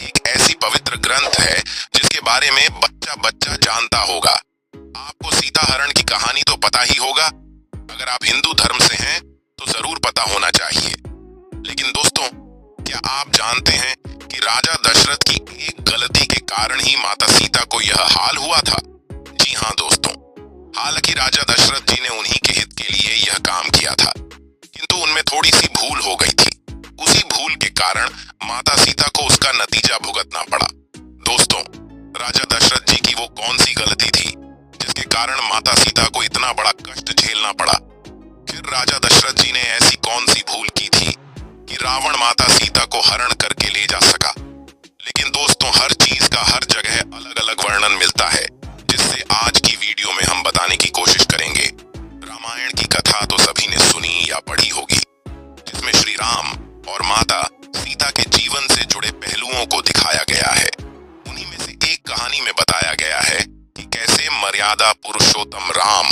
एक ऐसी पवित्र ग्रंथ है जिसके बारे में बच्चा बच्चा जानता होगा। आपको सीता हरण की कहानी तो पता ही होगा। अगर आप हिंदू धर्म से हैं तो जरूर पता होना चाहिए। लेकिन दोस्तों, क्या आप जानते हैं कि राजा दशरथ की एक गलती के कारण ही माता सीता को यह हाल हुआ था? जी हाँ दोस्तों, हालांकि राजा दशरथ जी ने उन्हीं के हित के लिए यह काम किया था, किंतु उनमें थोड़ी सी भूल हो गई थी। उसी भूल के कारण माता सीता को उसका नतीजा भुगतना पड़ा। दोस्तों, राजा दशरथ जी की वो कौन सी गलती थी जिसके कारण माता सीता को इतना बड़ा कष्ट झेलना पड़ा? फिर राजा दशरथ जी ने ऐसी कौन सी भूल की थी कि रावण माता सीता को हरण करके ले जा सका? लेकिन दोस्तों, हर चीज का हर जगह अलग अलग वर्णन मिलता है, जिससे आज की वीडियो में हम बताने की कोशिश करेंगे। रामायण की कथा तो सभी ने सुनी या पढ़ी होगी, जिसमें श्री राम और माता सीता के जीवन से जुड़े पहलुओं को दिखाया गया है। उन्हीं में से एक कहानी में बताया गया है कि कैसे मर्यादा पुरुषोत्तम राम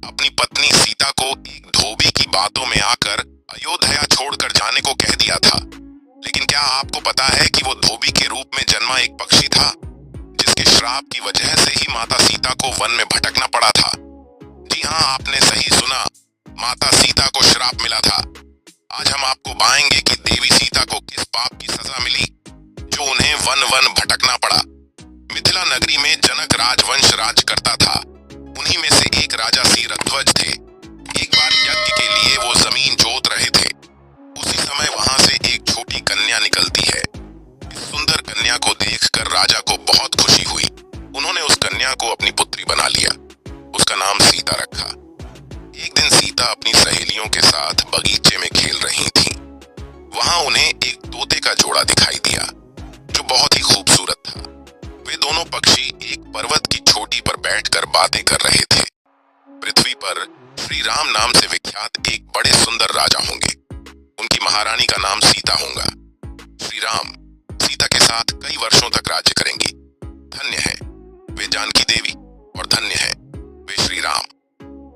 अपनी पत्नी सीता को एक धोबी की बातों में आकर अयोध्या छोड़कर जाने को कह दिया था। लेकिन क्या आपको पता है कि वो धोबी के रूप में जन्मा एक पक्षी था, जिसके श्राप की वजह से ही माता सीता को वन में भटकना पड़ा था? जी हाँ, आपने सही सुना, माता सीता को श्राप मिला था। आज हम आपको बताएंगे कि देवी सीता को किस पाप की सजा मिली जो उन्हें वन वन भटकना पड़ा। मिथिला नगरी में जनक राजवंश राज करता था। उन्हीं में से एक राजा सीरध्वज थे। एक बार यज्ञ के लिए वो जमीन जोत रहे थे। उसी समय वहां से एक छोटी कन्या निकलती है। इस सुंदर कन्या को देखकर राजा को बहुत खुशी हुई। उन्होंने उस कन्या को अपनी पुत्री बना लिया। उसका नाम सीता रखा। एक दिन सीता अपनी सहेलियों के साथ बगीचे में खेल रही थी। वहां उन्हें एक तोते का जोड़ा दिखाई दिया जो बहुत ही खूबसूरत था। वे दोनों पक्षी एक पर्वत की चोटी पर बैठकर बातें कर रहे थे। पृथ्वी पर श्री राम नाम से विख्यात एक बड़े सुंदर राजा होंगे। उनकी महारानी का नाम सीता होगा। श्री राम सीता के साथ कई वर्षों तक राज्य करेंगी। धन्य है वे जानकी देवी और धन्य है वे श्री राम।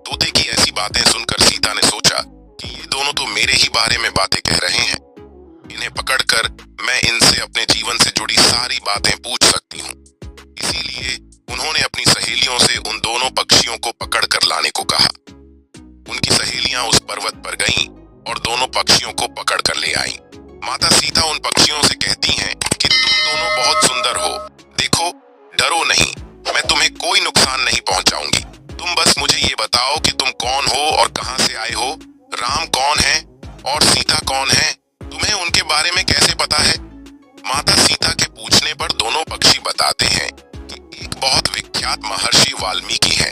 तोते की ऐसी बातें सुनकर सीता ने सोचा कि ये दोनों तो मेरे ही बारे में बातें कह रहे हैं। इन्हें पकड़कर मैं इनसे अपने जीवन से जुड़ी सारी बातें पूछ सकती हूँ। इसीलिए उन्होंने अपनी सहेलियों से उन दोनों पक्षियों को पकड़कर लाने को कहा। उनकी सहेलियां उस पर्वत पर गईं और दोनों पक्षियों को पकड़कर ले आईं। माता सीता उन पक्षियों से कहती हैं कि तुम दोनों बहुत सुंदर हो। देखो, डरो नहीं, मैं तुम्हें कोई नुकसान नहीं पहुंचाऊंगी। तुम बस मुझे ये बताओ कि तुम कौन हो और कहां से आए हो। राम कौन है और सीता कौन है? तुम्हें उनके बारे में कैसे पता है? माता सीता के पूछने पर दोनों पक्षी बताते हैं कि एक बहुत विख्यात महर्षि वाल्मीकि हैं।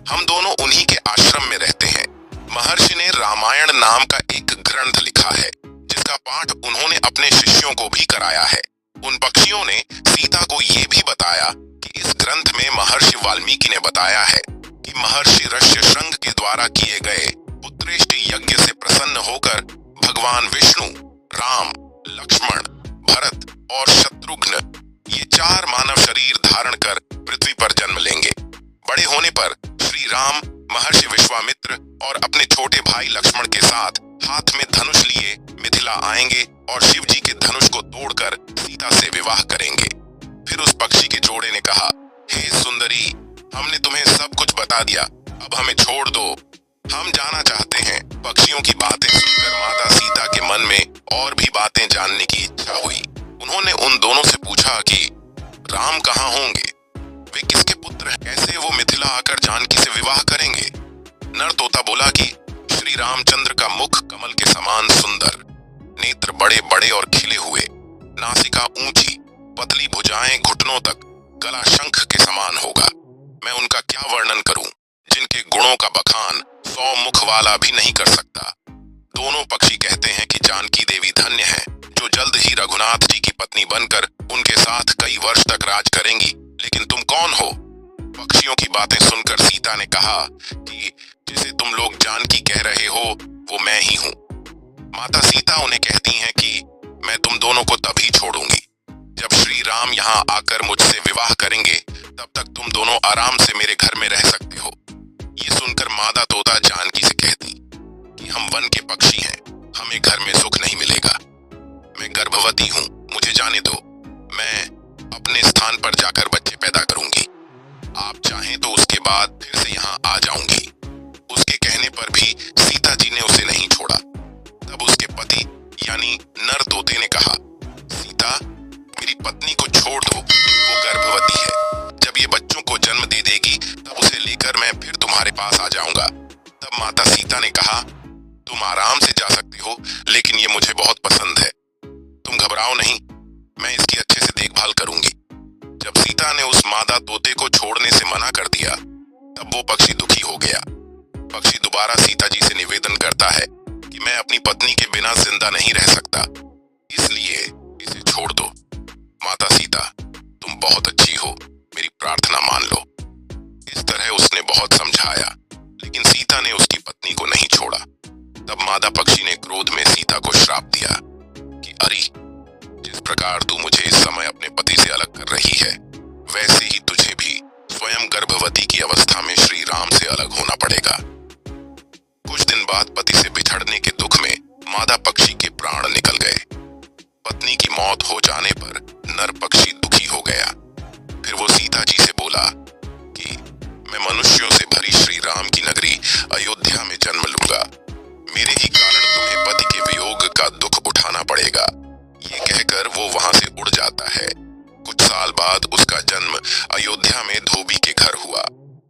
हम दोनों उन्हीं के आश्रम में रहते हैं। महर्षि ने रामायण नाम का एक ग्रंथ लिखा है, जिसका पाठ उन्होंने अपने शिष्यों को भी कराया है। उन पक्षियों ने सीता को ये भी बताया कि इस ग्रंथ में महर्षि वाल्मीकि ने बताया है कि महर्षि ऋष्यशृंग के द्वारा किए गए पुत्रेष्टि यज्ञ से प्रसन्न होकर भगवान विष्णु, राम, लक्ष्मण, भरत और शत्रुघ्न ये चार मानव शरीर धारण कर पृथ्वी पर जन्म लेंगे। बड़े होने पर श्री राम महर्षि विश्वामित्र और अपने छोटे भाई लक्ष्मण के साथ हाथ में धनुष लिए मिथिला आएंगे और शिव जी के धनुष को तोड़कर सीता से विवाह करेंगे। फिर उस पक्षी के जोड़े ने कहा, हे सुंदरी, हमने तुम्हें सब कुछ बता दिया, अब हमें छोड़ दो, हम जाना चाहते हैं। पक्षियों की बातें सुनकर माता सीता के मन में और भी बातें जानने की इच्छा हुई। उन्होंने उन दोनों से पूछा कि राम कहाँ होंगे, वे किसके पुत्र हैं, कैसे वो मिथिला आकर जानकी से विवाह करेंगे? नर तोता बोला कि श्री रामचंद्र का मुख कमल के समान सुंदर, नेत्र बड़े बड़े और खिले हुए, नासिका ऊंची, पतली भुजाएं घुटनों तक, गला शंख के समान होगा। मैं उनका क्या वर्णन करूं, जिनके गुणों का बखान 100 मुख वाला भी नहीं कर सकता। दोनों पक्षी कहते हैं कि जानकी देवी धन्य है, जो जल्द ही रघुनाथ जी की पत्नी बनकर उनके साथ कई वर्ष तक राज करेंगी। लेकिन तुम कौन हो? पक्षियों की बातें सुनकर सीता ने कहा कि जिसे तुम लोग जानकी कह रहे हो वो मैं ही हूँ। माता सीता उन्हें कहती हैं कि मैं तुम दोनों को तभी छोड़ूंगी जब श्री राम यहाँ आकर मुझसे विवाह करेंगे। तब तक तुम दोनों आराम से मेरे घर में रह सकते हो। ये सुनकर मादा तोता जानकी से कहती कि हम वन के पक्षी हैं, हमें घर में सुख नहीं मिलेगा। मैं गर्भवती हूँ, मुझे जाने दो, मैं अपने स्थान पर जाकर बच्चे पैदा करूंगी। आप चाहें तो उसके बाद फिर से यहाँ आ जाऊंगी। उसके कहने पर भी सीता जी ने उसे नहीं छोड़ा। तब उसके पति यानी नर तोते ने कहा, सीता, मेरी पत्नी को छोड़ दो, वो गर्भवती है। जब ये बच्चों को जन्म दे देगी तब उसे लेकर मैं फिर तुम्हारे पास आ जाऊंगा। तब माता सीता ने कहा, तुम आराम से जा सकते हो, लेकिन ये मुझे बहुत पसंद है। तुम घबराओ नहीं, मैं इसकी अच्छे से देखभाल करूंगी। जब सीता ने उस मादा तोते को छोड़ने से मना कर दिया तब वो पक्षी दुखी हो गया। पक्षी दोबारा सीता जी से निवेदन करता है कि मैं अपनी पत्नी के बिना जिंदा नहीं रह सकता, इसलिए इसे छोड़ दो। माता सीता, तुम बहुत अच्छी हो, मेरी प्रार्थना मान लो। इस तरह उसने बहुत समझाया, लेकिन सीता ने उसकी पत्नी को नहीं छोड़ा। तब मादा पक्षी ने क्रोध में सीता को श्राप दिया कि अरे, जिस प्रकार तू मुझे इस समय अपने पति से अलग कर रही है, वैसे ही तुझे भी स्वयं गर्भवती की अवस्था में श्री राम से अलग होना पड़ेगा। कुछ दिन बाद पति से बिछड़ने के दुख में मादा पक्षी के प्राण निकल गए। पत्नी की मौत हो जाने पर नर पक्षी दुखी हो गया। फिर वो सीता जी से बोला कि मैं मनुष्यों से भरी श्री राम की नगरी अयोध्या में जन्म लूंगा। मेरे ही कारण तुम्हें पति के वियोग का दुख उठाना पड़ेगा। ये कहकर वो वहां से उड़ जाता है। कुछ साल बाद उसका जन्म अयोध्या में धोबी के घर हुआ।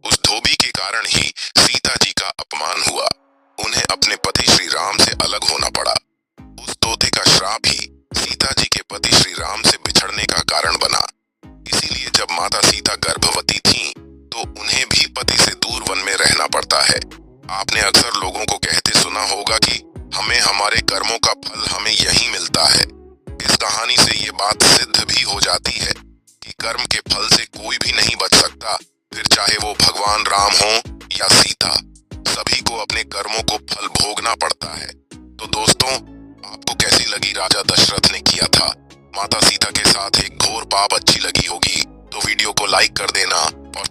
उस धोबी के कारण ही सीता जी का अपमान हुआ। उन्हें अपने पति श्री राम से अलग होना पड़ा। उस तोते का श्राप ही सीता जी के पति श्री राम से बिछड़ने का कारण बना। इसीलिए जब माता सीता गर्भवती थीं, तो उन्हें भी पति से दूर वन में रहना पड़ता है। आपने अक्सर लोगों को कहते सुना होगा कि हमें हमारे कर्मों का फल हमें यहीं मिलता है। इस कहानी से ये बात सिद्ध भी हो जाती है कि कर्म के फल से कोई भी नहीं बच सकता, फिर चाहे वो भगवान राम हो या सीता, सभी को अपने कर्मों को फल भोगना पड़ता है। तो दोस्तों, आपको कैसी लगी राजा दशरथ ने किया था माता सीता के साथ एक घोर पाप? अच्छी लगी होगी तो वीडियो को लाइक कर देना और